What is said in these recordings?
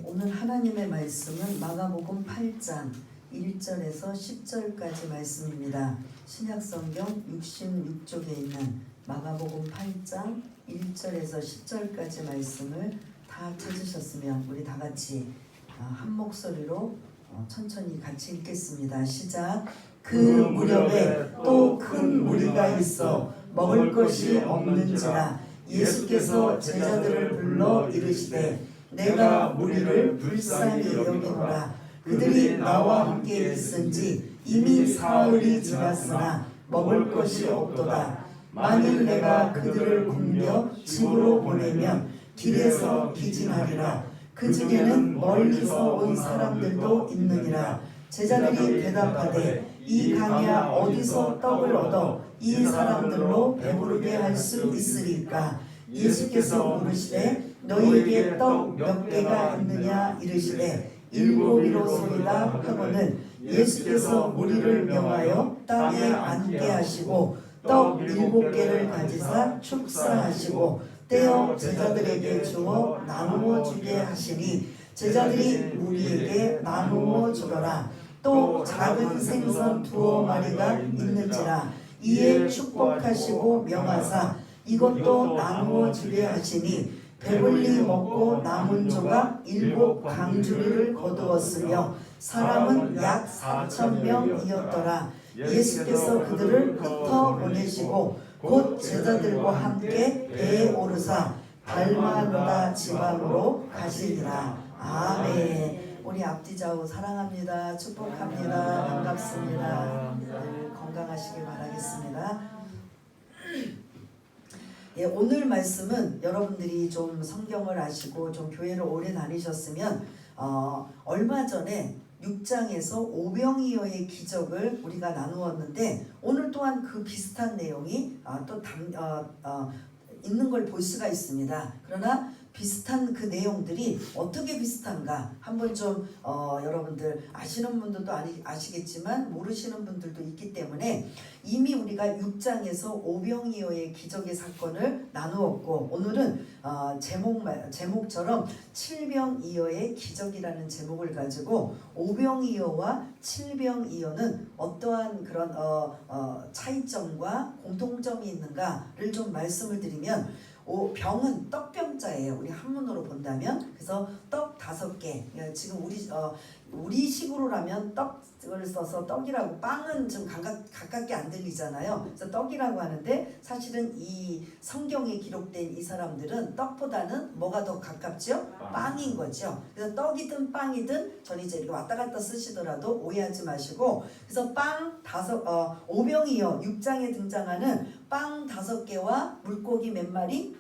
오늘 하나님의 말씀은 마가복음 8장 1절에서 10절까지 말씀입니다. 신약성경 66쪽에 있는 마가복음 8장 1절에서 10절까지 말씀을 다 찾으셨으면 우리 다 같이 한 목소리로 천천히 같이 읽겠습니다. 시작. 그 무렵에 또 큰 무리가 있어 먹을 것이 없는지라 예수께서 제자들을 불러 이르시되 내가 무리를 불쌍히 여기노라. 그들이 나와 함께 있은지 이미 사흘이 지났으나 먹을 것이 없도다. 만일 내가 그들을 굶겨 집으로 보내면 길에서 기진하리라. 그 중에는 멀리서 온 사람들도 있느니라. 제자들이 대답하되 이 강야 어디서 떡을 얻어 이 사람들로 배부르게 할 수 있으리까? 예수께서 물으시되 너희에게 떡 몇 개가 있느냐 이르시되 7이로소이다 하고는 예수께서 무리를 명하여 땅에 앉게 하시고 떡 7개를 가지사 축사하시고 떼어 제자들에게 주어 나누어 주게 하시니 제자들이 무리에게 나누어 주더라. 또 작은 생선 2마리가 있는지라. 이에 축복하시고 명하사 이것도 나누어 주게 하시니 배불리 먹고 남은 조각 7강주리를 거두었으며 사람은 약 4,000명이었더라. 예수께서 그들을 흩어 보내시고 곧 제자들과 함께 배에 오르사 달마누다 지방으로 가시니라. 아멘. 우리 앞뒤 좌우 사랑합니다. 축복합니다. 반갑습니다. 늘 건강하시길 바라겠습니다. 예, 오늘 말씀은 여러분들이 좀 성경을 아시고 좀 교회를 오래 다니셨으면 얼마 전에 6장에서 오병이어의 기적을 우리가 나누었는데 오늘 또한 그 비슷한 내용이 있는 걸 볼 수가 있습니다. 그러나 비슷한 그 내용들이 어떻게 비슷한가 한번 좀 여러분들 아시는 분들도 아시겠지만 모르시는 분들도 있기 때문에 이미 우리가 6장에서 오병이어의 기적의 사건을 나누었고 오늘은 제목처럼 칠병이어의 기적이라는 제목을 가지고 오병이어와 칠병이어는 어떠한 그런 차이점과 공통점이 있는가를 좀 말씀을 드리면 병은 떡병자예요. 우리 한문으로 본다면. 그래서 떡 5개. 지금 우리 식으로라면 떡을 써서 떡이라고, 빵은 좀 가깝게 안 들리잖아요. 그래서 떡이라고 하는데 사실은 이 성경에 기록된 이 사람들은 떡보다는 뭐가 더 가깝죠? 빵인 거죠. 그래서 떡이든 빵이든 전 이제 이렇게 왔다 갔다 쓰시더라도 오해하지 마시고, 그래서 빵 5병이요 6장에 등장하는 빵 5개와 물고기 몇 마리?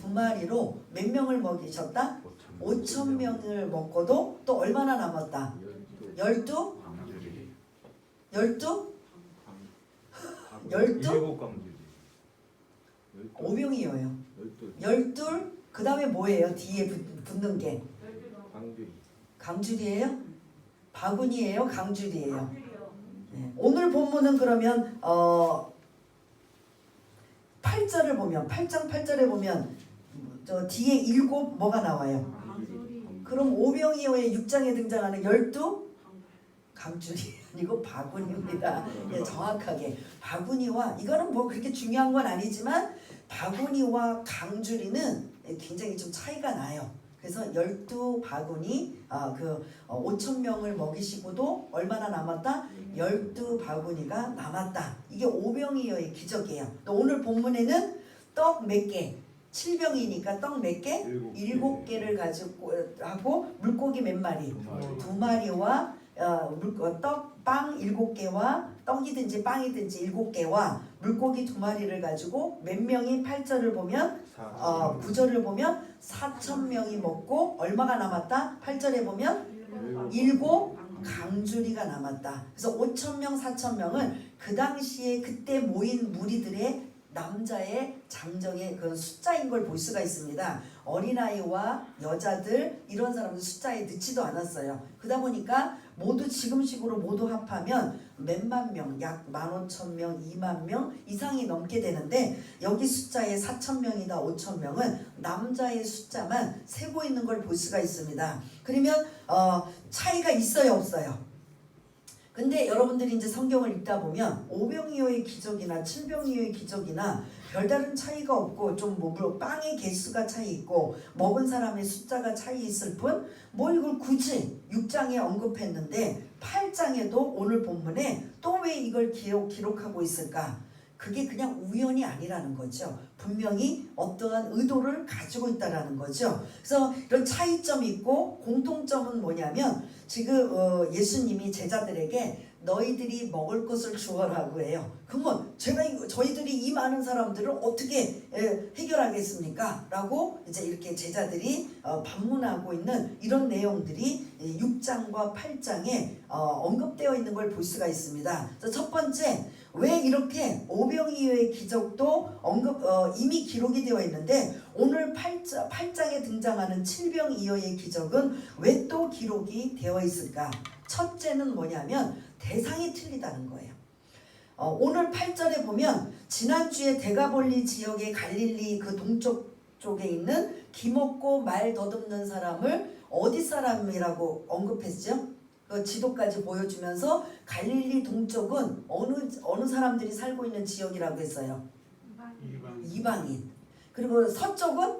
2마리로 몇 명을 먹이셨다? 5,000명을 먹고도 또 얼마나 남았다? 12? 5병이어요. 12. 그 다음에 뭐예요? 뒤에 붙는 게 강줄이에요? 바구니예요? 강줄이에요? 네. 오늘 본문은 그러면 8절을 보면 8장 8절에 보면 저 뒤에 7 뭐가 나와요? 그럼 오병이어의 6장에 등장하는 12 강줄이 아니고 바구니입니다. 네, 정확하게 바구니와, 이거는 뭐 그렇게 중요한 건 아니지만 바구니와 강줄이는 굉장히 좀 차이가 나요. 그래서 12바구니 5,000명을 먹이시고도 얼마나 남았다? 12바구니가 남았다. 이게 오병이어의 기적이에요. 또 오늘 본문에는 떡 몇 개? 7병이니까 떡 몇 개? 7개를 가지고 하고 물고기 몇 마리? 2마리와 빵 7개와 떡이든지 빵이든지 7개와 물고기 2마리를 가지고 몇 명이 8절을 보면 9절을 보면 4,000명이 먹고 얼마가 남았다? 8절에 보면 7 강주리가 남았다. 그래서 5,000명 4,000명은 그 당시에 그때 모인 무리들의 남자의 장정의 그런 숫자인 걸 볼 수가 있습니다. 어린아이와 여자들 이런 사람들 숫자에 넣지도 않았어요. 그러다 보니까 모두 지금식으로 모두 합하면 몇만 명, 약 15,000명, 2만 명 이상이 넘게 되는데 여기 숫자에 4,000명이다 5,000명은 남자의 숫자만 세고 있는 걸 볼 수가 있습니다. 그러면 차이가 있어요 없어요? 근데 여러분들이 이제 성경을 읽다 보면 오병이어의 기적이나 칠병이어의 기적이나 별다른 차이가 없고 좀 물론 빵의 개수가 차이 있고 먹은 사람의 숫자가 차이 있을 뿐 뭐 이걸 굳이 6장에 언급했는데 8장에도 오늘 본문에 또 왜 이걸 기록하고 있을까? 그게 그냥 우연이 아니라는 거죠. 분명히 어떠한 의도를 가지고 있다라는 거죠. 그래서 이런 차이점이 있고 공통점은 뭐냐면 지금 예수님이 제자들에게 너희들이 먹을 것을 주어라고 해요. 그러면 저희들이 이 많은 사람들을 어떻게 해결하겠습니까? 라고 이제 이렇게 제자들이 반문하고 있는 이런 내용들이 6장과 8장에 언급되어 있는 걸 볼 수가 있습니다. 그래서 첫 번째, 왜 이렇게 오병이어의 기적도 이미 기록이 되어 있는데 오늘 8장에 등장하는 칠병이어의 기적은 왜 또 기록이 되어 있을까? 첫째는 뭐냐면 대상이 틀리다는 거예요. 오늘 8절에 보면 지난주에 데가볼리 지역의 갈릴리 그 동쪽 쪽에 있는 기먹고 말 더듬는 사람을 어디 사람이라고 언급했죠? 그 지도까지 보여주면서 갈릴리 동쪽은 어느 사람들이 살고 있는 지역이라고 했어요? 이방인. 그리고 서쪽은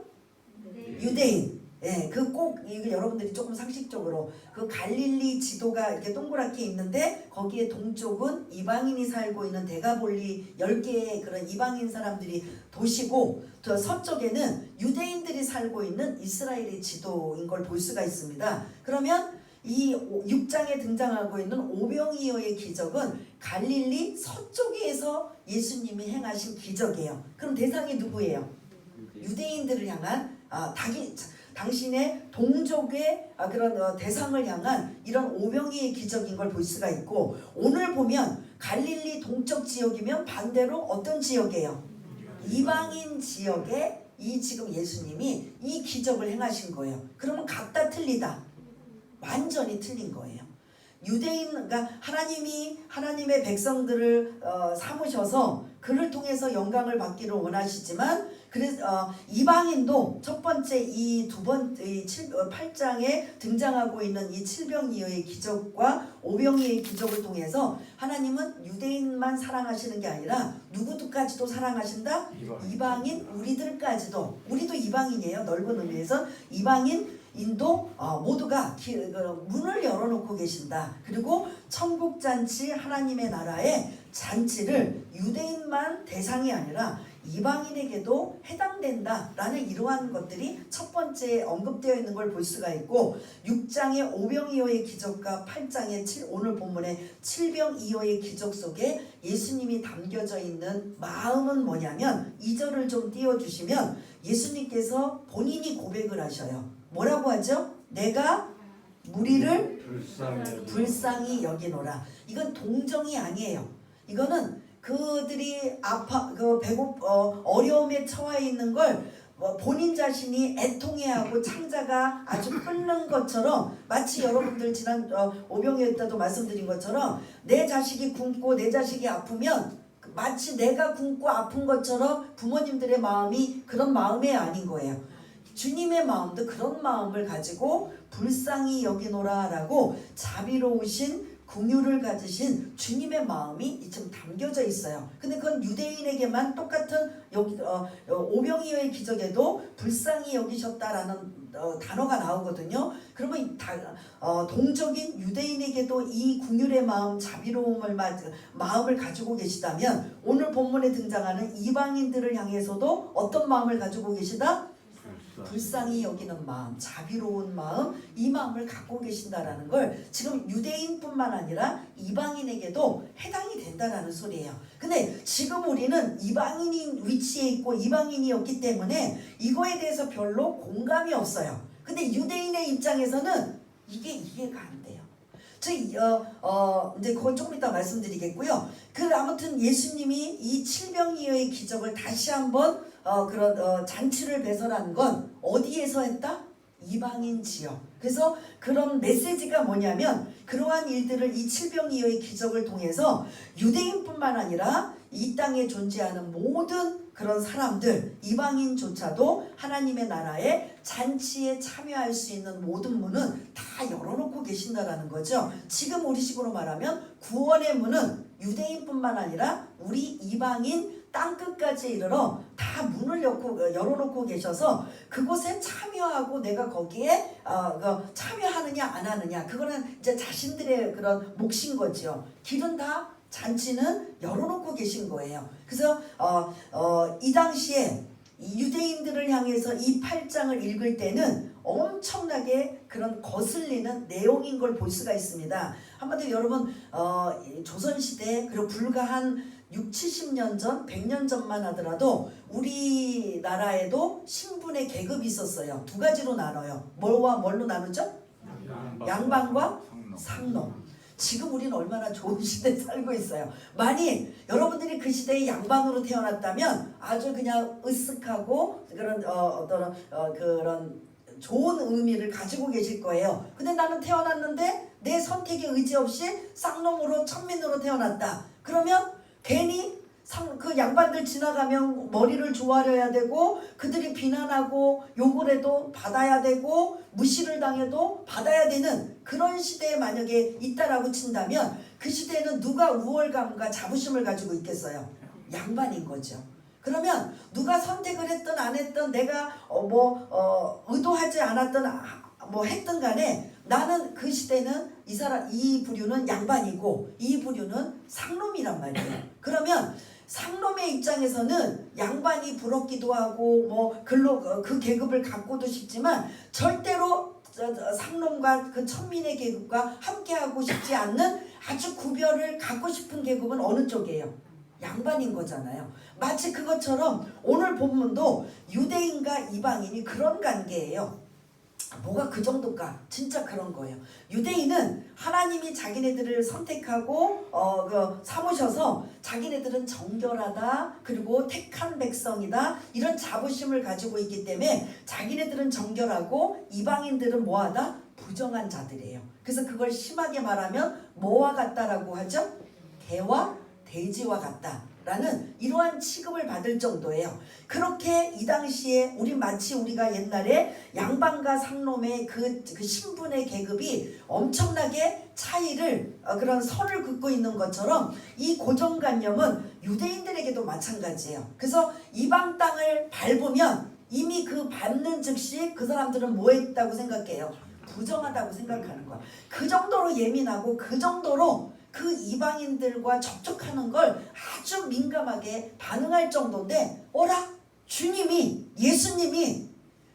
유대인. 예, 이거 여러분들이 조금 상식적으로 그 갈릴리 지도가 이렇게 동그랗게 있는데 거기에 동쪽은 이방인이 살고 있는 데가볼리 10개의 그런 이방인 사람들이 도시고 또 서쪽에는 유대인들이 살고 있는 이스라엘의 지도인 걸 볼 수가 있습니다. 그러면 이 6장에 등장하고 있는 오병이어의 기적은 갈릴리 서쪽에서 예수님이 행하신 기적이에요. 그럼 대상이 누구예요? 유대인들을 향한 당신의 동족의 그런 대상을 향한 이런 오병이의 기적인 걸 볼 수가 있고 오늘 보면 갈릴리 동쪽 지역이면 반대로 어떤 지역이에요? 이방인 지역에 지금 예수님이 이 기적을 행하신 거예요. 그러면 같다 틀리다? 완전히 틀린 거예요. 그러니까 하나님이 하나님의 백성들을 삼으셔서 그를 통해서 영광을 받기를 원하시지만 그래서 이방인도 첫 번째 이 8장에 등장하고 있는 이 칠병이어의 기적과 오병이어의 기적을 통해서 하나님은 유대인만 사랑하시는 게 아니라 누구들까지도 사랑하신다? 이방인 우리들까지도. 우리도 이방인이에요. 넓은 의미에서 이방인도 모두가 문을 열어놓고 계신다. 그리고 천국잔치 하나님의 나라의 잔치를 유대인만 대상이 아니라 이방인에게도 해당된다라는 이러한 것들이 첫 번째 언급되어 있는 걸 볼 수가 있고 6장의 오병이어의 기적과 8장의 오늘 본문의 칠병이어의 기적 속에 예수님이 담겨져 있는 마음은 뭐냐면 2절을 좀 띄워주시면 예수님께서 본인이 고백을 하셔요. 뭐라고 하죠? 내가 무리를 불쌍히 여기노라. 이건 동정이 아니에요. 이거는 그들이 어려움에 처해 있는 걸 본인 자신이 애통해하고 창자가 아주 끓는 것처럼 마치 여러분들 지난 오병이어 때도 말씀드린 것처럼 내 자식이 굶고 내 자식이 아프면 마치 내가 굶고 아픈 것처럼 부모님들의 마음이 그런 마음이 아닌 거예요. 주님의 마음도 그런 마음을 가지고 불쌍히 여기노라 라고 자비로우신 긍휼을 가지신 주님의 마음이 지금 담겨져 있어요. 근데 그건 유대인에게만 똑같은 오병이어의 기적에도 불쌍히 여기셨다라는 단어가 나오거든요. 그러면 동적인 유대인에게도 이 긍휼의 마음, 마음을 가지고 계시다면 오늘 본문에 등장하는 이방인들을 향해서도 어떤 마음을 가지고 계시다? 불쌍히 여기는 마음, 자비로운 마음, 이 마음을 갖고 계신다라는 걸 지금 유대인뿐만 아니라 이방인에게도 해당이 된다라는 소리예요. 근데 지금 우리는 이방인인 위치에 있고 이방인이었기 때문에 이거에 대해서 별로 공감이 없어요. 근데 유대인의 입장에서는 이게 이해가 안 돼요. 이제 그건 조금 이따 말씀드리겠고요. 아무튼 예수님이 이 칠병이어의 기적을 다시 한번 잔치를 배설한 건 어디에서 했다? 이방인 지역. 그래서 그런 메시지가 뭐냐면 그러한 일들을 이 칠병이어의 기적을 통해서 유대인뿐만 아니라 이 땅에 존재하는 모든 그런 사람들, 이방인조차도 하나님의 나라의 잔치에 참여할 수 있는 모든 문은 다 열어놓고 계신다라는 거죠. 지금 우리식으로 말하면 구원의 문은 유대인뿐만 아니라 우리 이방인 땅끝까지 이르러 다 문을 열어놓고 계셔서 그곳에 참여하고 내가 거기에 참여하느냐 안 하느냐 그거는 이제 자신들의 그런 몫인 거죠. 길은 다 잔치는 열어놓고 계신 거예요. 그래서 이 당시에 유대인들을 향해서 이 8장을 읽을 때는 엄청나게 그런 거슬리는 내용인 걸 볼 수가 있습니다. 한마디로 여러분 조선시대 그리고 불과 한 6, 70년 전, 100년 전만 하더라도 우리나라에도 신분의 계급이 있었어요. 두 가지로 나눠요. 뭘와 뭘로 나누죠? 양반과 상놈. 지금 우리는 얼마나 좋은 시대에 살고 있어요. 만약 여러분들이 그 시대에 양반으로 태어났다면 아주 그냥 으쓱하고 그런 좋은 의미를 가지고 계실 거예요. 근데 나는 태어났는데 내 선택의 의지 없이 쌍놈으로 천민으로 태어났다. 그러면 괜히 그 양반들 지나가면 머리를 조아려야 되고 그들이 비난하고 욕을 해도 받아야 되고 무시를 당해도 받아야 되는 그런 시대에 만약에 있다라고 친다면 그 시대에는 누가 우월감과 자부심을 가지고 있겠어요? 양반인 거죠. 그러면 누가 선택을 했든 안 했든 내가 의도하지 않았든 했든 간에 나는 그 시대는 이 부류는 양반이고 이 부류는 상놈이란 말이에요. 그러면 상놈의 입장에서는 양반이 부럽기도 하고 그 계급을 갖고도 싶지만 절대로 상놈과 그 천민의 계급과 함께하고 싶지 않는 아주 구별을 갖고 싶은 계급은 어느 쪽이에요? 양반인 거잖아요. 마치 그것처럼 오늘 본문도 유대인과 이방인이 그런 관계예요. 뭐가 그 정도일까? 진짜 그런 거예요. 유대인은 하나님이 자기네들을 선택하고 삼으셔서 자기네들은 정결하다 그리고 택한 백성이다 이런 자부심을 가지고 있기 때문에 자기네들은 정결하고 이방인들은 뭐하다? 부정한 자들이에요. 그래서 그걸 심하게 말하면 뭐와 같다라고 하죠? 개와 돼지와 같다 라는 이러한 취급을 받을 정도예요. 그렇게 이 당시에 마치 우리가 옛날에 양반과 상놈의 그 신분의 계급이 엄청나게 차이를 그런 선을 긋고 있는 것처럼 이 고정관념은 유대인들에게도 마찬가지예요. 그래서 이방 땅을 밟으면 이미 그 밟는 즉시 그 사람들은 뭐 했다고 생각해요? 부정하다고 생각하는 거야. 그 정도로 예민하고 그 정도로 그 이방인들과 접촉하는 걸 아주 민감하게 반응할 정도인데 주님이 예수님이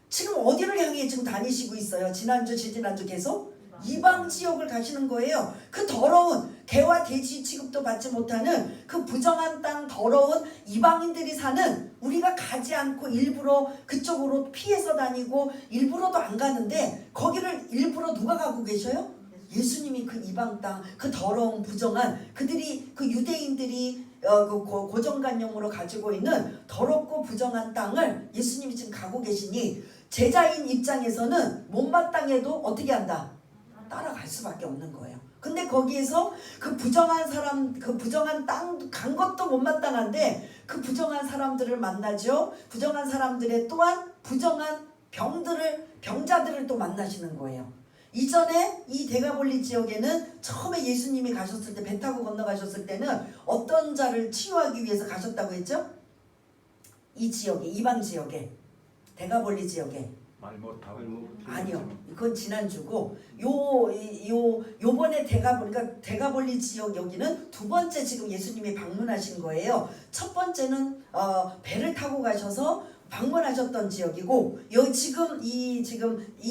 지금 어디를 향해 지금 다니시고 있어요? 지난주 지지난주 계속 이방 지역을 가시는 거예요. 그 더러운 개와 돼지 취급도 받지 못하는 그 부정한 땅 더러운 이방인들이 사는 우리가 가지 않고 일부러 그쪽으로 피해서 다니고 일부러도 안 가는데 거기를 일부러 누가 가고 계셔요? 예수님이 그 이방 땅, 그 더러운 부정한 그들이 그 유대인들이 고정관념으로 가지고 있는 더럽고 부정한 땅을 예수님이 지금 가고 계시니 제자인 입장에서는 못마땅해도 어떻게 한다? 따라갈 수밖에 없는 거예요. 근데 거기에서 그 부정한 사람, 그 부정한 땅 간 것도 못마땅한데 그 부정한 사람들을 만나죠. 부정한 사람들의 또한 부정한 병자들을 또 만나시는 거예요. 이전에 이 데가볼리 지역에는 처음에 예수님이 가셨을 때 배 타고 건너가셨을 때는 어떤 자를 치유하기 위해서 가셨다고 했죠? 이 지역에, 이방 지역에, 데가볼리 지역에. 말 못하고 아니요, 그건 지난주고 요번에 데가볼리 지역 여기는 두 번째 지금 예수님이 방문하신 거예요. 첫 번째는 배를 타고 가셔서 방문하셨던 지역이고 지금 이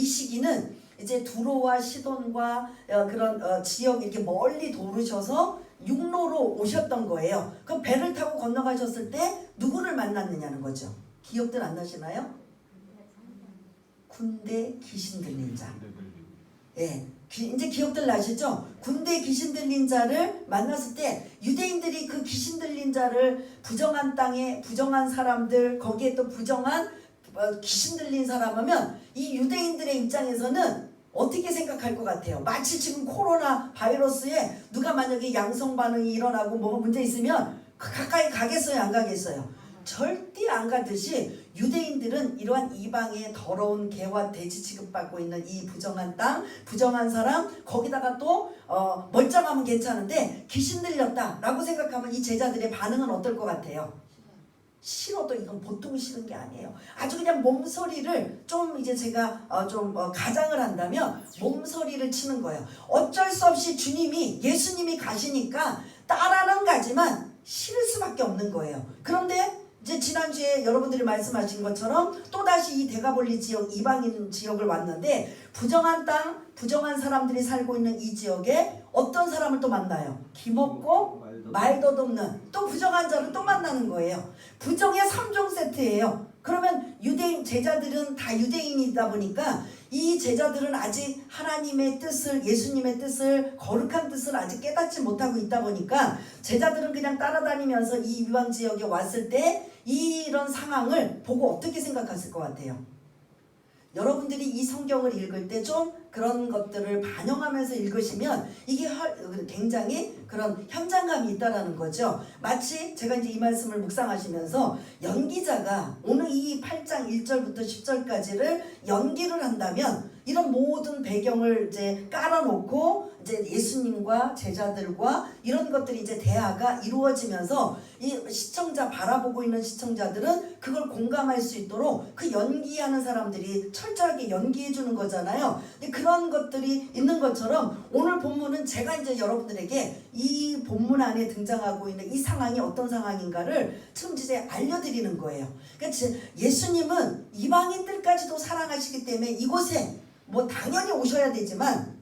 시기는 이제 두로와 시돈과 그런 지역 이렇게 멀리 도르셔서 육로로 오셨던 거예요. 그럼 배를 타고 건너가셨을 때 누구를 만났느냐는 거죠. 기억들 안 나시나요? 군대 귀신 들린 자. 예, 이제 기억들 나시죠? 군대 귀신 들린 자를 만났을 때 유대인들이 그 귀신 들린 자를 부정한 땅에 부정한 사람들, 거기에 또 부정한 귀신 들린 사람 하면 이 유대인들의 입장에서는 어떻게 생각할 것 같아요? 마치 지금 코로나 바이러스에 누가 만약에 양성 반응이 일어나고 뭐가 문제 있으면 가까이 가겠어요? 안 가겠어요? 절대 안 가듯이 유대인들은 이러한 이방의 더러운 개와 돼지 취급받고 있는 이 부정한 땅, 부정한 사람, 거기다가 또 멀쩡하면 괜찮은데 귀신 들렸다 라고 생각하면 이 제자들의 반응은 어떨 것 같아요? 싫어도 이건 보통 싫은 게 아니에요. 아주 그냥 몸서리를 좀 이제 제가 가장을 한다면 몸서리를 치는 거예요. 어쩔 수 없이 주님이 예수님이 가시니까 따라는 가지만 싫을 수밖에 없는 거예요. 그런데 이제 지난주에 여러분들이 말씀하신 것처럼 또다시 이 데가볼리 지역, 이방인 지역을 왔는데 부정한 땅, 부정한 사람들이 살고 있는 이 지역에 어떤 사람을 또 만나요? 기먹고 말도 없는 또 부정한 자를 또 만나는 거예요. 부정의 3종 세트예요. 그러면 유대인 제자들은 다 유대인이다 보니까 이 제자들은 아직 하나님의 뜻을, 예수님의 뜻을, 거룩한 뜻을 아직 깨닫지 못하고 있다 보니까 제자들은 그냥 따라다니면서 이 이방 지역에 왔을 때 이런 상황을 보고 어떻게 생각했을 것 같아요? 여러분들이 이 성경을 읽을 때 좀 그런 것들을 반영하면서 읽으시면 이게 굉장히 그런 현장감이 있다라는 거죠. 마치 제가 이제 이 말씀을 묵상하시면서 연기자가 오늘 이 8장 1절부터 10절까지를 연기를 한다면 이런 모든 배경을 이제 깔아놓고 이제 예수님과 제자들과 이런 것들이 이제 대화가 이루어지면서 이 시청자 바라보고 있는 시청자들은 그걸 공감할 수 있도록 그 연기하는 사람들이 철저하게 연기해 주는 거잖아요. 근데 그런 것들이 있는 것처럼 오늘 본문은 제가 이제 여러분들에게 이 본문 안에 등장하고 있는 이 상황이 어떤 상황인가를 지금 이제 알려드리는 거예요. 그러니까 예수님은 이방인들까지도 사랑하시기 때문에 이곳에 뭐 당연히 오셔야 되지만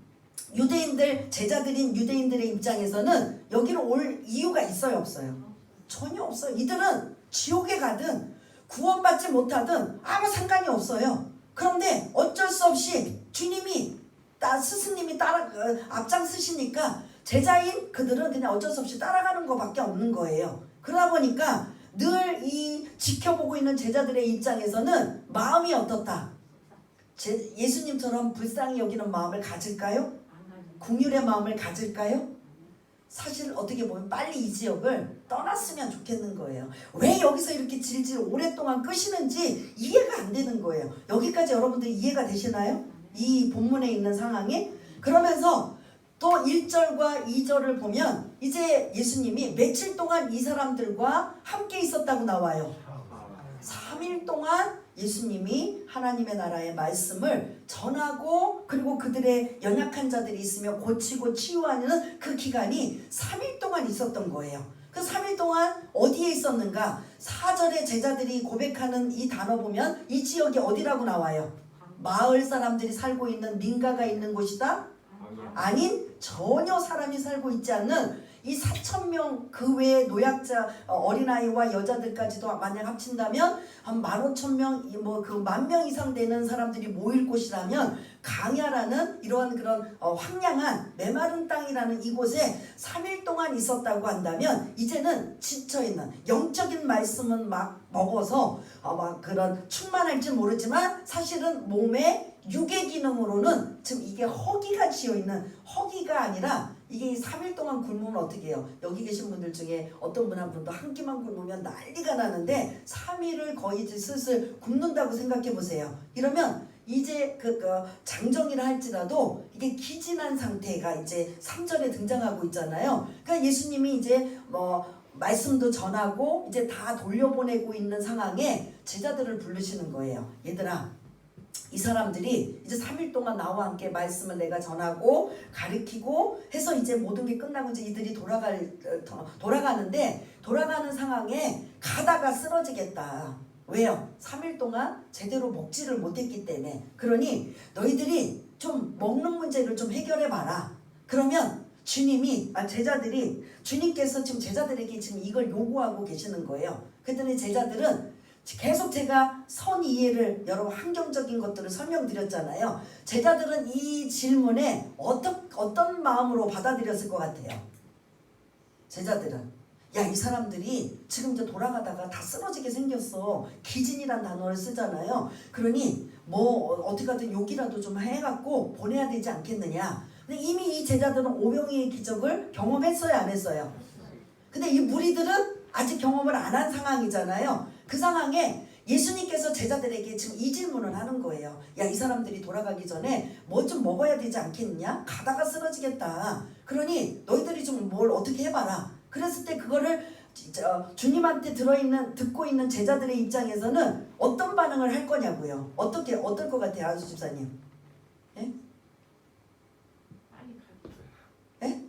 유대인들, 제자들인 유대인들의 입장에서는 여기로 올 이유가 있어요, 없어요? 전혀 없어요. 이들은 지옥에 가든 구원받지 못하든 아무 상관이 없어요. 그런데 어쩔 수 없이 주님이 스승님이 앞장서시니까 제자인 그들은 그냥 어쩔 수 없이 따라가는 것밖에 없는 거예요. 그러다 보니까 늘 이 지켜보고 있는 제자들의 입장에서는 마음이 어떻다? 예수님처럼 불쌍히 여기는 마음을 가질까요? 긍휼의 마음을 가질까요? 사실 어떻게 보면 빨리 이 지역을 떠났으면 좋겠는 거예요. 왜 여기서 이렇게 질질 오랫동안 끄시는지 이해가 안 되는 거예요. 여기까지 여러분들이 이해가 되시나요? 이 본문에 있는 상황이? 그러면서 또 1절과 2절을 보면 이제 예수님이 며칠 동안 이 사람들과 함께 있었다고 나와요. 3일 동안 예수님이 하나님의 나라의 말씀을 전하고 그리고 그들의 연약한 자들이 있으며 고치고 치유하는 그 기간이 3일 동안 있었던 거예요. 그 3일 동안 어디에 있었는가? 4절에 제자들이 고백하는 이 단어 보면 이 지역이 어디라고 나와요? 마을 사람들이 살고 있는 민가가 있는 곳이다? 아닌 전혀 사람이 살고 있지 않는 이 4,000명 그 외에 노약자 어린아이와 여자들까지도 만약 합친다면 한 15,000명 뭐 그 10,000명 이상 되는 사람들이 모일 곳이라면 강야라는 이러한 그런 황량한 메마른 땅이라는 이곳에 3일 동안 있었다고 한다면 이제는 지쳐있는 영적인 말씀은 막 먹어서 막 그런 충만할지 모르지만 사실은 몸에 육의 기능으로는 지금 이게 허기가 지어있는 허기가 아니라 이게 3일 동안 굶으면 어떻게 해요? 여기 계신 분들 중에 어떤 분 한 분도 한 끼만 굶으면 난리가 나는데 3일을 거의 이제 슬슬 굶는다고 생각해 보세요. 이러면 이제 장정이라 할지라도 이게 기진한 상태가 이제 3절에 등장하고 있잖아요. 그러니까 예수님이 이제 말씀도 전하고 이제 다 돌려보내고 있는 상황에 제자들을 부르시는 거예요. 얘들아, 이 사람들이 이제 3일 동안 나와 함께 말씀을 내가 전하고 가르치고 해서 이제 모든 게 끝나고 이제 이들이 돌아가는데 돌아가는 상황에 가다가 쓰러지겠다. 왜요? 3일 동안 제대로 먹지를 못했기 때문에. 그러니 너희들이 좀 먹는 문제를 좀 해결해 봐라. 그러면 제자들이 주님께서 지금 제자들에게 지금 이걸 요구하고 계시는 거예요. 그랬더니 제자들은 계속 제가 선이해를 여러 환경적인 것들을 설명드렸잖아요. 제자들은 이 질문에 어떤 마음으로 받아들였을 것 같아요? 제자들은 야, 이 사람들이 지금 이제 돌아가다가 다 쓰러지게 생겼어. 기진이란 단어를 쓰잖아요. 그러니 뭐 어떻게든 욕이라도 좀 해갖고 보내야 되지 않겠느냐. 근데 이미 이 제자들은 오병이의 기적을 경험했어요, 안 했어요? 근데 이 무리들은 아직 경험을 안 한 상황이잖아요. 그 상황에 예수님께서 제자들에게 지금 이 질문을 하는 거예요. 야, 이 사람들이 돌아가기 전에 뭐 좀 먹어야 되지 않겠느냐? 가다가 쓰러지겠다. 그러니 너희들이 좀 뭘 어떻게 해봐라. 그랬을 때 그거를 주님한테 듣고 있는 제자들의 입장에서는 어떤 반응을 할 거냐고요. 어떨 것 같아요, 아주 집사님? 예? 예?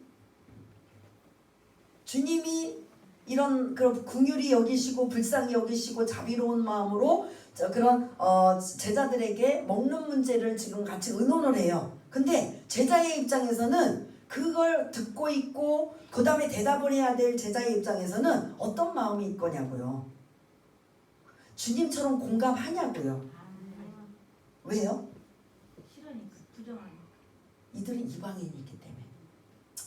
주님이 이런 그런 긍휼히 여기시고 불쌍히 여기시고 자비로운 마음으로 그런 제자들에게 먹는 문제를 지금 같이 의논을 해요. 근데 제자의 입장에서는 그걸 듣고 있고 그 다음에 대답을 해야 될 제자의 입장에서는 어떤 마음이 있거냐고요. 주님처럼 공감하냐고요. 왜요? 싫으니까 부정하니까. 이들은 이방인이기 때문에.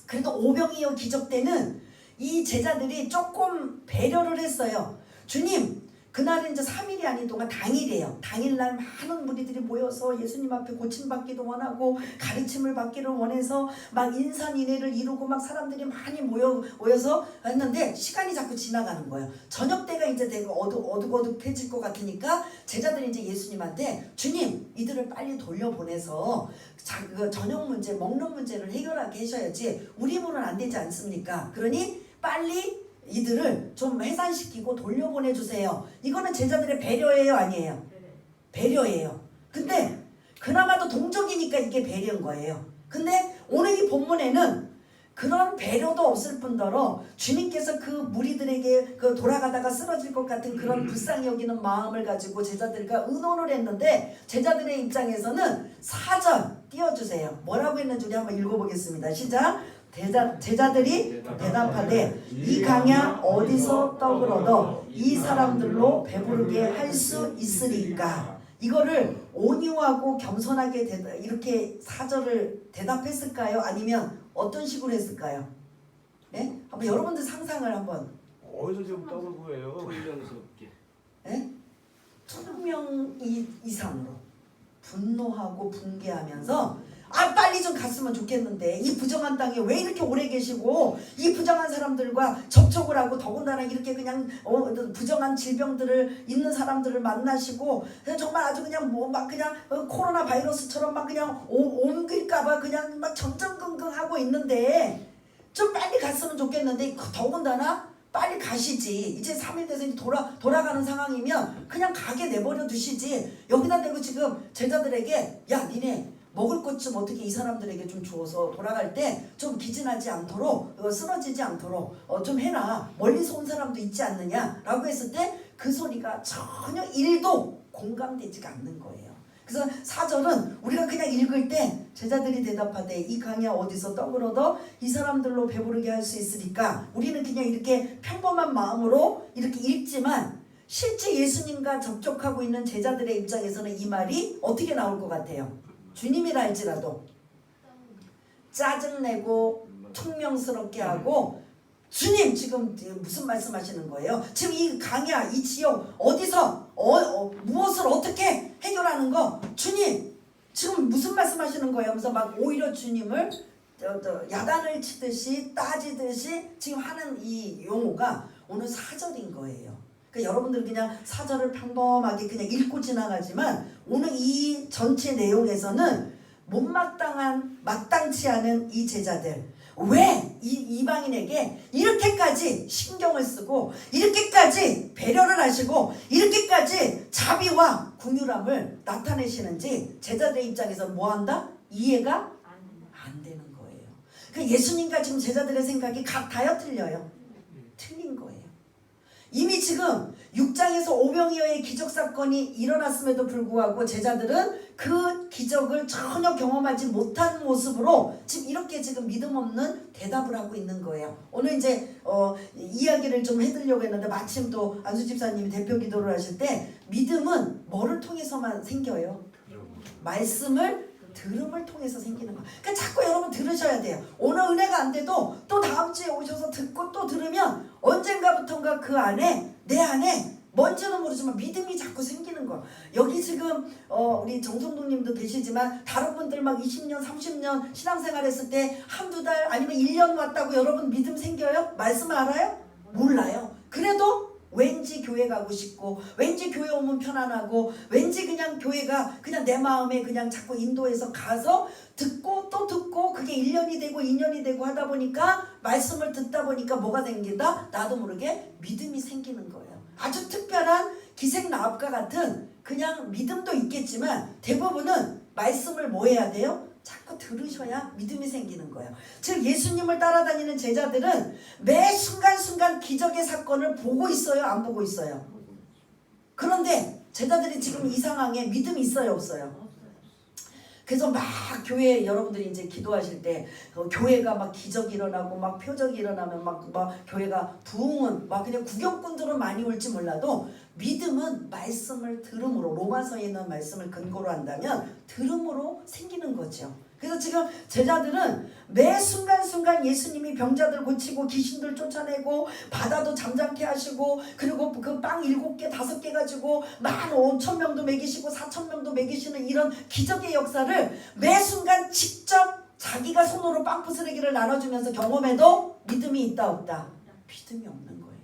그래도 오병이어 기적 때는 이 제자들이 조금 배려를 했어요. 주님, 그날은 이제 3일이 아닌 동안 당일이에요. 당일날 많은 무리들이 모여서 예수님 앞에 고침받기도 원하고 가르침을 받기를 원해서 막 인산인해를 이루고 막 사람들이 많이 모여서 했는데 시간이 자꾸 지나가는 거예요. 저녁 때가 이제 되게 어둑어둑해질 것 같으니까 제자들이 이제 예수님한테 주님, 이들을 빨리 돌려보내서 그 저녁 문제, 먹는 문제를 해결하게 하셔야지 우리 힘으로는 안 되지 않습니까? 그러니 빨리 이들을 좀 해산시키고 돌려보내주세요. 이거는 제자들의 배려예요, 아니에요? 배려예요. 근데 그나마도 동족이니까 이게 배려인 거예요. 근데 오늘 이 본문에는 그런 배려도 없을 뿐더러 주님께서 그 무리들에게 그 돌아가다가 쓰러질 것 같은 그런 불쌍히 여기는 마음을 가지고 제자들과 의논을 했는데 제자들의 입장에서는 4절 띄워주세요. 뭐라고 했는지 우리 한번 읽어보겠습니다. 시작. 제자들이 대답하되 이 강야 어디서 떡을 얻어 이 사람들로 배부르게 할 수 있으리까. 이거를 온유하고 겸손하게 이렇게 4절을 대답했을까요? 아니면 어떤 식으로 했을까요? 네? 한번 여러분들 상상을 한번. 어디서 지금 떡을 구해요? 존경스럽게. 네? 1000명 이상으로 분노하고 붕괴하면서 빨리 좀 갔으면 좋겠는데 이 부정한 땅에 왜 이렇게 오래 계시고 이 부정한 사람들과 접촉을 하고 더군다나 이렇게 그냥 부정한 질병들을 있는 사람들을 만나시고 정말 아주 그냥 뭐 막 그냥 코로나 바이러스처럼 막 그냥 옮길까봐 그냥 막 전전긍긍하고 있는데 좀 빨리 갔으면 좋겠는데 더군다나 빨리 가시지. 이제 3일 돼서 돌아가는 상황이면 그냥 가게 내버려 두시지. 여기다 대고 지금 제자들에게 야, 니네 먹을 것 좀 어떻게 이 사람들에게 좀 주어서 돌아갈 때 좀 기진하지 않도록 쓰러지지 않도록 좀 해라. 멀리서 온 사람도 있지 않느냐 라고 했을 때 그 소리가 전혀 1도 공감되지가 않는 거예요. 그래서 4절은 우리가 그냥 읽을 때 제자들이 대답하되 이 강야 어디서 떡을 얻어 이 사람들로 배부르게 할 수 있으리까. 우리는 그냥 이렇게 평범한 마음으로 이렇게 읽지만 실제 예수님과 접촉하고 있는 제자들의 입장에서는 이 말이 어떻게 나올 것 같아요? 주님이라 할지라도 짜증내고 퉁명스럽게 하고 주님 지금 무슨 말씀하시는 거예요? 지금 이 강야 이 지역 어디서 무엇을 어떻게 해결하는 거 주님 지금 무슨 말씀하시는 거예요? 하면서 막 오히려 주님을 야단을 치듯이 따지듯이 지금 하는 이 용어가 오늘 4절인 거예요. 그러니까 여러분들 그냥 4절을 평범하게 그냥 읽고 지나가지만 오늘 이 전체 내용에서는 못마땅한 마땅치 않은 이 제자들 왜 이방인에게 이렇게까지 신경을 쓰고 이렇게까지 배려를 하시고 이렇게까지 자비와 긍휼함을 나타내시는지 제자들의 입장에서 뭐한다? 이해가 안 되는 거예요. 그러니까 예수님과 지금 제자들의 생각이 같아요? 틀려요? 틀린 거예요. 이미 지금 6장에서 오병이어의 기적사건이 일어났음에도 불구하고 제자들은 그 기적을 전혀 경험하지 못한 모습으로 지금 이렇게 지금 믿음 없는 대답을 하고 있는 거예요. 오늘 이제 이야기를 좀 해드리려고 했는데 마침 또 안수 집사님이 대표 기도를 하실 때 믿음은 뭐를 통해서만 생겨요? 말씀을 들음을 통해서 생기는 거예요. 그러니까 자꾸 여러분 들으셔야 돼요. 오늘 은혜가 안 돼도 또 다음 주에 오셔서 듣고 또 들으면 언젠가부턴가 그 안에 내 안에 뭔지는 모르지만 믿음이 자꾸 생기는 거예요. 여기 지금 우리 정성동님도 계시지만 다른 분들 막 20년 30년 신앙생활 했을 때 한두 달 아니면 1년 왔다고 여러분 믿음 생겨요? 말씀 알아요? 몰라요. 그래도 왠지 교회 가고 싶고 왠지 교회 오면 편안하고 왠지 그냥 교회가 그냥 내 마음에 그냥 자꾸 인도해서 가서 듣고 또 듣고 그게 1년이 되고 2년이 되고 하다 보니까 말씀을 듣다 보니까 뭐가 생긴다? 나도 모르게 믿음이 생기는 거예요. 아주 특별한 기생나합과 같은 그냥 믿음도 있겠지만 대부분은 말씀을 뭐 해야 돼요? 자꾸 들으셔야 믿음이 생기는 거예요. 즉 예수님을 따라다니는 제자들은 매 순간순간 기적의 사건을 보고 있어요? 안 보고 있어요? 그런데 제자들이 지금 이 상황에 믿음이 있어요? 없어요? 그래서 막 교회 여러분들이 이제 기도하실 때 교회가 막 기적이 일어나고 막 표적이 일어나면 막 교회가 부흥은 막 그냥 구경꾼들은 많이 올지 몰라도 믿음은 말씀을 들음으로 로마서에 있는 말씀을 근거로 한다면 들음으로 생기는 거죠. 그래서 지금 제자들은 매 순간순간 예수님이 병자들 고치고 귀신들 쫓아내고 바다도 잠잠케 하시고 그리고 그 빵 7개 5개 가지고 15,000명도 먹이시고 4,000명도 먹이시는 이런 기적의 역사를 매 순간 직접 자기가 손으로 빵 부스러기를 나눠주면서 경험해도 믿음이 있다 없다? 믿음이 없는 거예요.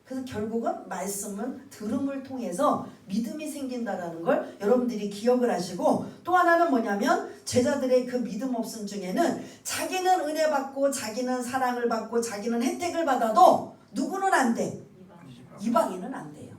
그래서 결국은 말씀은 들음을 통해서 믿음이 생긴다라는 걸 여러분들이 기억을 하시고 또 하나는 뭐냐면 제자들의 그 믿음 없음 중에는 자기는 은혜 받고 자기는 사랑을 받고 자기는 혜택을 받아도 누구는 안 돼? 이방인은 안 돼요.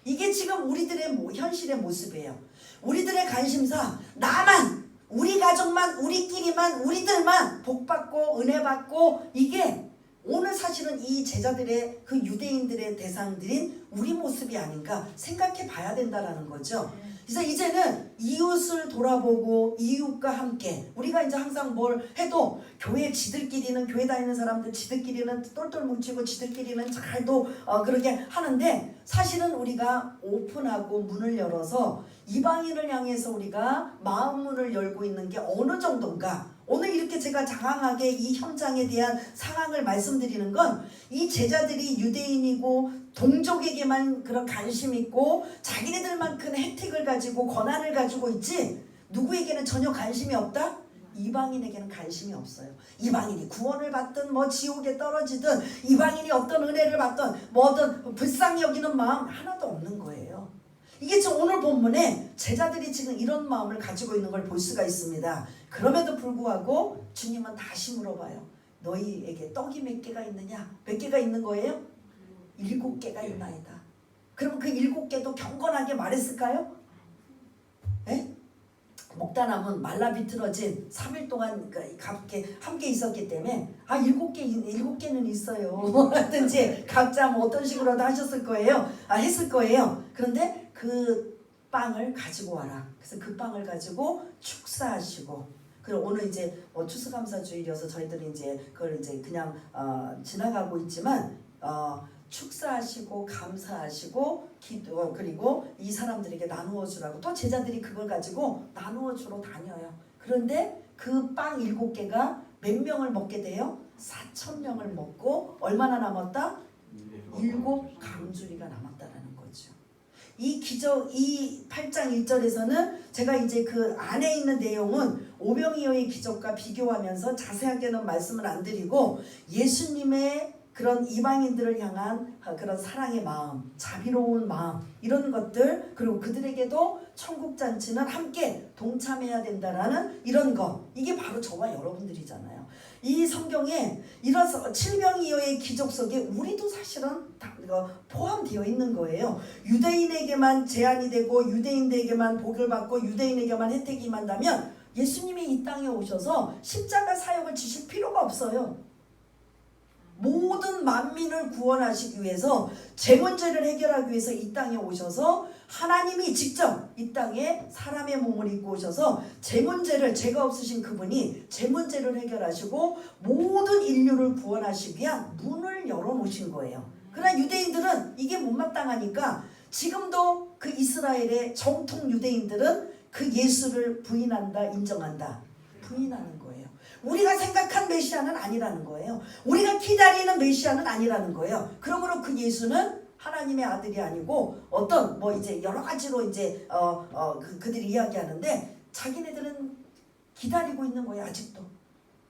이게 지금 우리들의 현실의 모습이에요. 우리들의 관심사 나만 우리 가족만 우리끼리만 우리들만 복 받고 은혜 받고 이게 오늘 사실은 이 제자들의 그 유대인들의 대상들인 우리 모습이 아닌가 생각해 봐야 된다라는 거죠. 그래서 이제는 이웃을 돌아보고 이웃과 함께 우리가 이제 항상 뭘 해도 교회 지들끼리는 교회 다니는 사람들 지들끼리는 똘똘 뭉치고 지들끼리는 잘도 그렇게 하는데 사실은 우리가 오픈하고 문을 열어서 이방인을 향해서 우리가 마음 문을 열고 있는 게 어느 정도인가. 오늘 이렇게 제가 장황하게 이 현장에 대한 상황을 말씀드리는 건 이 제자들이 유대인이고 동족에게만 그런 관심 있고 자기네들만 큰 혜택을 가지고 권한을 가지고 있지 누구에게는 전혀 관심이 없다? 이방인에게는 관심이 없어요. 이방인이 구원을 받든 뭐 지옥에 떨어지든 이방인이 어떤 은혜를 받든 뭐든 불쌍히 여기는 마음 하나도 없는 거예요. 이게 지금 오늘 본문에 제자들이 지금 이런 마음을 가지고 있는 걸 볼 수가 있습니다. 그럼에도 불구하고 주님은 다시 물어봐요. 너희에게 떡이 몇 개가 있느냐? 몇 개가 있는 거예요? 7개가 있나이다. 그럼 그 7개도 경건하게 말했을까요? 예? 목단함은 말라 비틀어진 3일 동안 함께 있었기 때문에 7개는 있어요. 하든지 각자 뭐 어떤 식으로도 하셨을 거예요. 했을 거예요. 그런데 그 빵을 가지고 와라. 그래서 그 빵을 가지고 축사하시고 그리고 오늘 이제 추수감사주일이어서 저희들이 이제 그걸 이제 그냥 지나가고 있지만 축사하시고 감사하시고 기도 그리고 이 사람들에게 나누어 주라고 또 제자들이 그걸 가지고 나누어 주러 다녀요. 그런데 그 빵 7개가 몇 명을 먹게 돼요? 4,000명을 먹고 얼마나 남았다? 7강주리가 남았다라는 거죠. 이 기적 이 8장 1절에서는 제가 이제 그 안에 있는 내용은 오병이어의 기적과 비교하면서 자세하게는 말씀을 안 드리고 예수님의 그런 이방인들을 향한 그런 사랑의 마음, 자비로운 마음 이런 것들 그리고 그들에게도 천국잔치는 함께 동참해야 된다라는 이런 것 이게 바로 저와 여러분들이잖아요. 이 성경에 이런 칠병이어의 기적 속에 우리도 사실은 다 포함되어 있는 거예요. 유대인에게만 제한이 되고 유대인들에게만 복을 받고 유대인에게만 혜택이 임한다면 예수님이 이 땅에 오셔서 십자가 사역을 지실 필요가 없어요. 모든 만민을 구원하시기 위해서 제 문제를 해결하기 위해서 이 땅에 오셔서 하나님이 직접 이 땅에 사람의 몸을 입고 오셔서 제 문제를, 죄가 없으신 그분이 제 문제를 해결하시고 모든 인류를 구원하시기 위한 문을 열어놓으신 거예요. 그러나 유대인들은 이게 못마땅하니까 지금도 그 이스라엘의 정통 유대인들은 그 예수를 부인한다, 인정한다, 부인하는 거예요. 우리가 생각한 메시아는 아니라는 거예요. 우리가 기다리는 메시아는 아니라는 거예요. 그러므로 그 예수는 하나님의 아들이 아니고 어떤 뭐 이제 여러 가지로 이제 그들이 이야기하는데 자기네들은 기다리고 있는 거예요. 아직도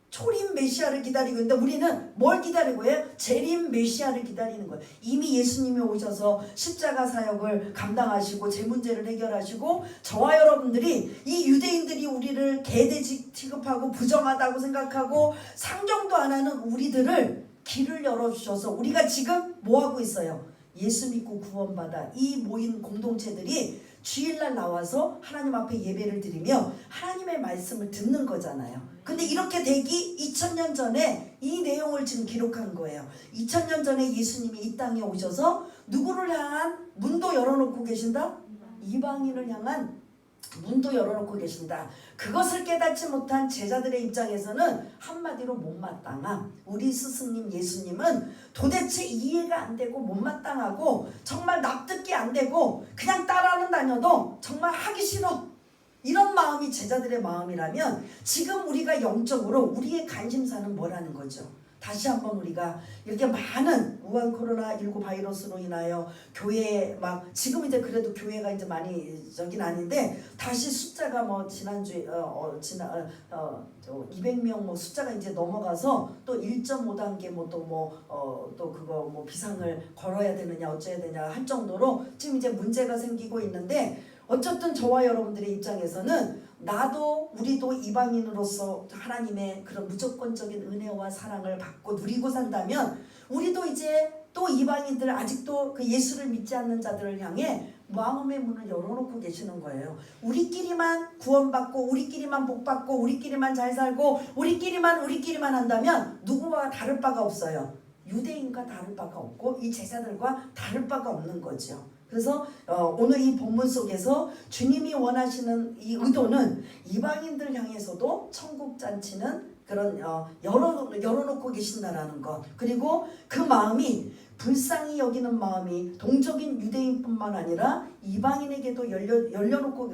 초림 메시아를 기다리고 있는데 우리는 뭘 기다리고 해요? 재림 메시아를 기다리는 거예요. 이미 예수님이 오셔서 십자가 사역을 감당하시고 제 문제를 해결하시고 저와 여러분들이 이 유대인들이 우리를 개돼지 취급하고 부정하다고 생각하고 상정도 안 하는 우리들을 길을 열어주셔서 우리가 지금 뭐하고 있어요? 예수 믿고 구원받아 이 모인 공동체들이 주일날 나와서 하나님 앞에 예배를 드리며 하나님의 말씀을 듣는 거잖아요. 근데 이렇게 되기 2000년 전에 이 내용을 지금 기록한 거예요. 2000년 전에 예수님이 이 땅에 오셔서 누구를 향한 문도 열어놓고 계신다? 이방인을 향한 문도 열어놓고 계신다. 그것을 깨닫지 못한 제자들의 입장에서는 한마디로 못마땅함. 우리 스승님 예수님은 도대체 이해가 안 되고 못마땅하고 정말 납득이 안 되고 그냥 따라는 다녀도 정말 하기 싫어. 이런 마음이 제자들의 마음이라면 지금 우리가 영적으로 우리의 관심사는 뭐라는 거죠? 다시 한번 우리가 이렇게 많은 우한 코로나19 바이러스로 인하여 교회 막 지금 이제 그래도 교회가 이제 많이 저긴 아닌데 다시 숫자가 뭐 지난주에 200명 뭐 숫자가 이제 넘어가서 또 1.5단계 뭐 또 그거 뭐 비상을 걸어야 되느냐 어째야 되냐 할 정도로 지금 이제 문제가 생기고 있는데 어쨌든 저와 여러분들의 입장에서는 나도 우리도 이방인으로서 하나님의 그런 무조건적인 은혜와 사랑을 받고 누리고 산다면 우리도 이제 또 이방인들 아직도 그 예수를 믿지 않는 자들을 향해 마음의 문을 열어놓고 계시는 거예요. 우리끼리만 구원받고 우리끼리만 복받고 우리끼리만 잘 살고 우리끼리만 한다면 누구와 다를 바가 없어요. 유대인과 다를 바가 없고 이 제자들과 다를 바가 없는 거죠. 그래서 오늘 이 본문 속에서 주님이 원하시는 이 의도는 이방인들 향해서도 천국 잔치는 그런 열어놓고 계신다라는 것, 그리고 그 마음이 불쌍히 여기는 마음이 동적인 유대인뿐만 아니라 이방인에게도 열려놓고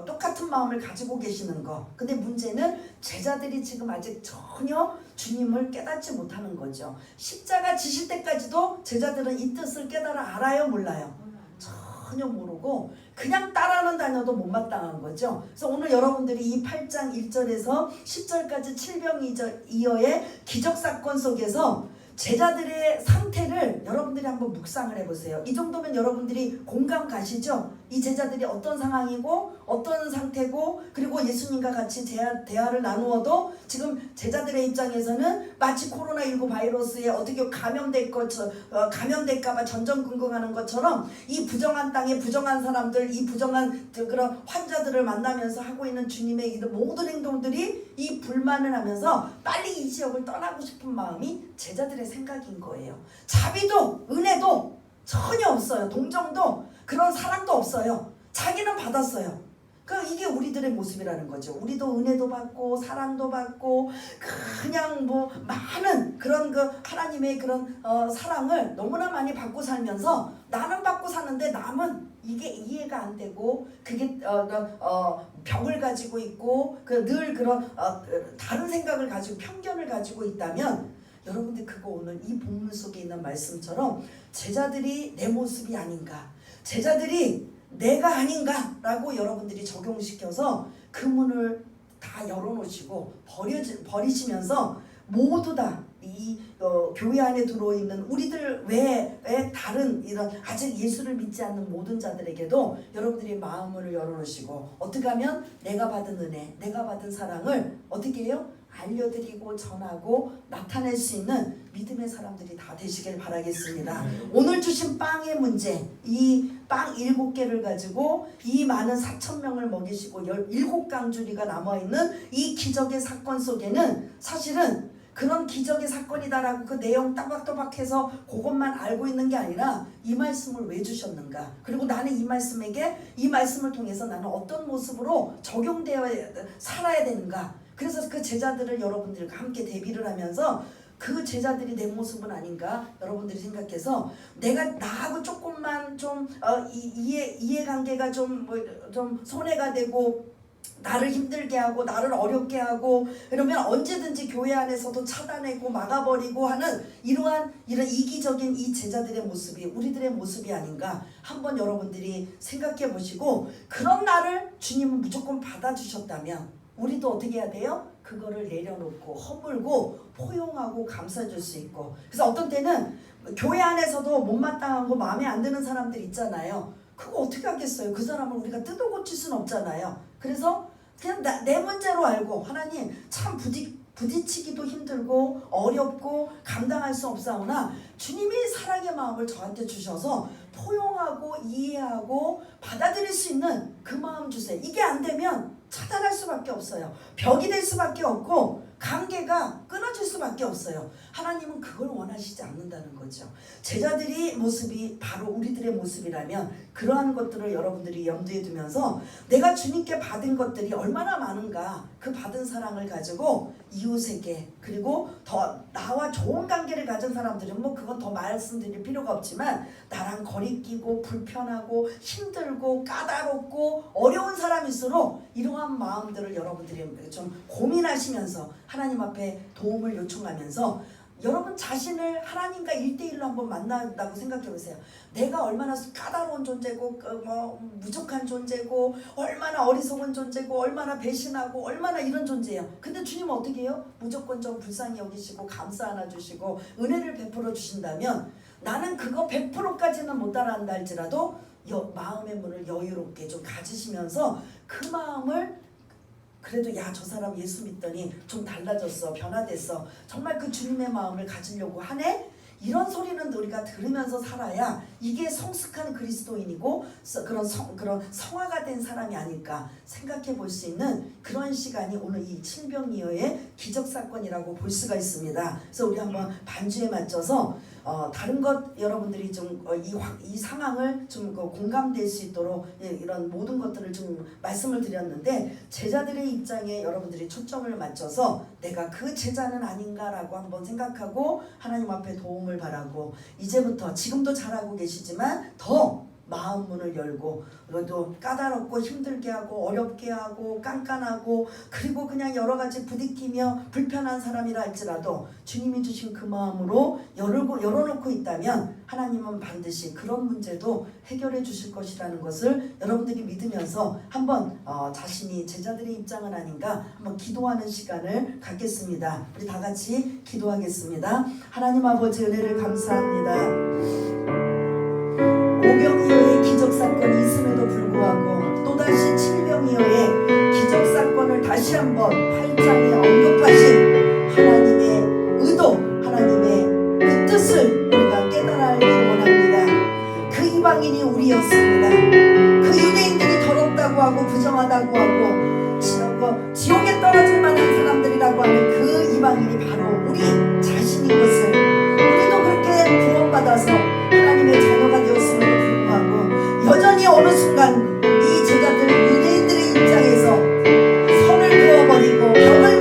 똑같은 마음을 가지고 계시는 것. 근데 문제는 제자들이 지금 아직 전혀 주님을 깨닫지 못하는 거죠. 십자가 지실 때까지도 제자들은 이 뜻을 깨달아 알아요, 몰라요? 전혀 모르고 그냥 따라는 다녀도 못마땅한 거죠. 그래서 오늘 여러분들이 이 8장 1절에서 10절까지 7병이어의 기적사건 속에서 제자들의 상태를 여러분들이 한번 묵상을 해보세요. 이 정도면 여러분들이 공감 가시죠? 이 제자들이 어떤 상황이고 어떤 상태고 그리고 예수님과 같이 대화를 나누어도 지금 제자들의 입장에서는 마치 코로나19 바이러스에 어떻게 감염될까봐 전전긍긍하는 것처럼 이 부정한 땅에 부정한 사람들, 이 부정한 그런 환자들을 만나면서 하고 있는 주님의 모든 행동들이 이 불만을 하면서 빨리 이 지역을 떠나고 싶은 마음이 제자들의 생각인 거예요. 자비도 은혜도 전혀 없어요. 동정도 그런 사랑도 없어요. 자기는 받았어요. 이게 우리들의 모습이라는 거죠. 우리도 은혜도 받고 사랑도 받고 그냥 뭐 많은 그런 그 하나님의 그런 사랑을 너무나 많이 받고 살면서 나는 받고 사는데 남은 이게 이해가 안 되고 그게 벽을 가지고 있고 늘 그런 다른 생각을 가지고 편견을 가지고 있다면 여러분들 그거 오늘 이 본문 속에 있는 말씀처럼 제자들이 내 모습이 아닌가, 제자들이 내가 아닌가 라고 여러분들이 적용시켜서 그 문을 다 열어놓으시고 버리시면서 모두 다 이 교회 안에 들어있는 우리들 외에 다른 이런 아직 예수를 믿지 않는 모든 자들에게도 여러분들이 마음을 열어놓으시고 어떻게 하면 내가 받은 은혜, 내가 받은 사랑을 어떻게 해요? 알려드리고 전하고 나타낼 수 있는 믿음의 사람들이 다 되시길 바라겠습니다. 오늘 주신 빵의 문제, 이 빵 7개를 가지고 이 많은 4,000명을 먹이시고 7강줄이가 남아있는 이 기적의 사건 속에는 사실은 그런 기적의 사건이다라고 그 내용 따박따박해서 그것만 알고 있는 게 아니라 이 말씀을 왜 주셨는가, 그리고 나는 이 말씀을 통해서 나는 어떤 모습으로 적용되어 살아야 되는가. 그래서 그 제자들을 여러분들과 함께 대비를 하면서 그 제자들이 내 모습은 아닌가 여러분들이 생각해서 내가 나하고 조금만 좀 이해관계가 좀 손해가 되고 나를 힘들게 하고 나를 어렵게 하고 이러면 언제든지 교회 안에서도 차단하고 막아버리고 하는 이런 이기적인 이 제자들의 모습이 우리들의 모습이 아닌가 한번 여러분들이 생각해 보시고, 그런 나를 주님은 무조건 받아주셨다면 우리도 어떻게 해야 돼요? 그거를 내려놓고 허물고 포용하고 감싸줄 수 있고. 그래서 어떤 때는 교회 안에서도 못마땅하고 마음에 안 드는 사람들 있잖아요. 그거 어떻게 하겠어요? 그 사람을 우리가 뜯어 고칠 수는 없잖아요. 그래서 그냥 내 문제로 알고, 하나님 참 부딪히기도 힘들고 어렵고 감당할 수 없사오나 주님이 사랑의 마음을 저한테 주셔서 포용하고 이해하고 받아들일 수 있는 그 마음 주세요. 이게 안 되면 차단할 수밖에 없어요. 벽이 될 수밖에 없고 관계가 끊어질 수밖에 없어요. 하나님은 그걸 원하시지 않는다는 거죠. 제자들이 모습이 바로 우리들의 모습이라면 그러한 것들을 여러분들이 염두에 두면서 내가 주님께 받은 것들이 얼마나 많은가, 그 받은 사랑을 가지고 이웃에게, 그리고 더 나와 좋은 관계를 가진 사람들은 뭐 그건 더 말씀드릴 필요가 없지만 나랑 거리 끼고 불편하고 힘들고 까다롭고 어려운 사람일수록 이러한 마음들을 여러분들이 좀 고민하시면서 하나님 앞에 도움을 요청하면서 여러분 자신을 하나님과 1대1로 한번 만난다고 생각해 보세요. 내가 얼마나 까다로운 존재고 부족한 존재고 얼마나 어리석은 존재고 얼마나 배신하고 얼마나 이런 존재예요. 근데 주님은 어떻게 해요? 무조건 좀 불쌍히 여기시고 감싸 안아주시고 은혜를 베풀어 주신다면 나는 그거 100%까지는 못 따라한다 할지라도 마음의 문을 여유롭게 좀 가지시면서 그 마음을 그래도 야, 저 사람 예수 믿더니 좀 달라졌어, 변화됐어, 정말 그 주님의 마음을 가지려고 하네? 이런 소리는 우리가 들으면서 살아야 이게 성숙한 그리스도인이고 그런 성화가 된 사람이 아닐까 생각해 볼 수 있는 그런 시간이 오늘 이 칠병이어의 기적사건이라고 볼 수가 있습니다. 그래서 우리 한번 반주에 맞춰서 다른 것 여러분들이 좀 이 상황을 좀 공감될 수 있도록 이런 모든 것들을 좀 말씀을 드렸는데, 제자들의 입장에 여러분들이 초점을 맞춰서 내가 그 제자는 아닌가라고 한번 생각하고 하나님 앞에 도움을 바라고, 이제부터 지금도 잘하고 계시지만 더 마음 문을 열고, 그래도 까다롭고 힘들게 하고 어렵게 하고 깐깐하고 그리고 그냥 여러 가지 부딪히며 불편한 사람이라 할지라도 주님이 주신 그 마음으로 열어놓고 있다면 하나님은 반드시 그런 문제도 해결해 주실 것이라는 것을 여러분들이 믿으면서 한번 자신이 제자들의 입장은 아닌가 한번 기도하는 시간을 갖겠습니다. 우리 다 같이 기도하겠습니다. 하나님 아버지, 은혜를 감사합니다. 오병이어의 기적사건이 있음에도 불구하고 또다시 칠병이어의 기적사건을 다시 한번 8장에 언급하신 하나님의 의도, 하나님의 그 뜻을 우리가 깨달아 알기를 원합니다. 그 이방인이 우리였습니다. 그 유대인들이 더럽다고 하고 부정하다고 하고 지옥에 떨어질 만한 사람들이라고 하는 그 이방인이 바로 우리 자신인 것을, 우리도 그렇게 구원받아서 하나님의 자녀가 되었음에도 불구하고 여전히 어느 순간 이 제자들 유대인들의 입장에서 선을 그어버리고 벽을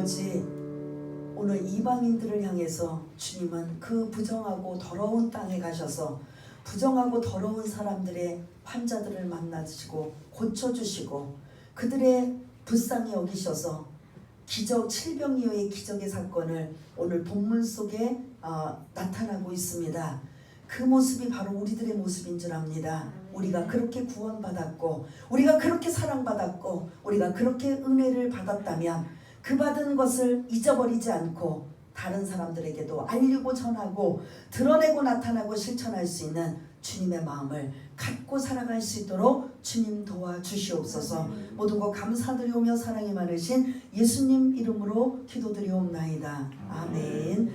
아버지, 오늘 이방인들을 향해서 주님은 그 부정하고 더러운 땅에 가셔서 부정하고 더러운 사람들의 환자들을 만나시고 고쳐주시고 그들의 불쌍히 여기셔서 기적, 칠병이어의 기적의 사건을 오늘 본문 속에 나타나고 있습니다. 그 모습이 바로 우리들의 모습인 줄 압니다. 우리가 그렇게 구원받았고 우리가 그렇게 사랑받았고 우리가 그렇게 은혜를 받았다면 그 받은 것을 잊어버리지 않고 다른 사람들에게도 알리고 전하고 드러내고 나타나고 실천할 수 있는 주님의 마음을 갖고 살아갈 수 있도록 주님 도와주시옵소서. 모든 것 감사드리오며 사랑이 많으신 예수님 이름으로 기도드리옵나이다. 아멘.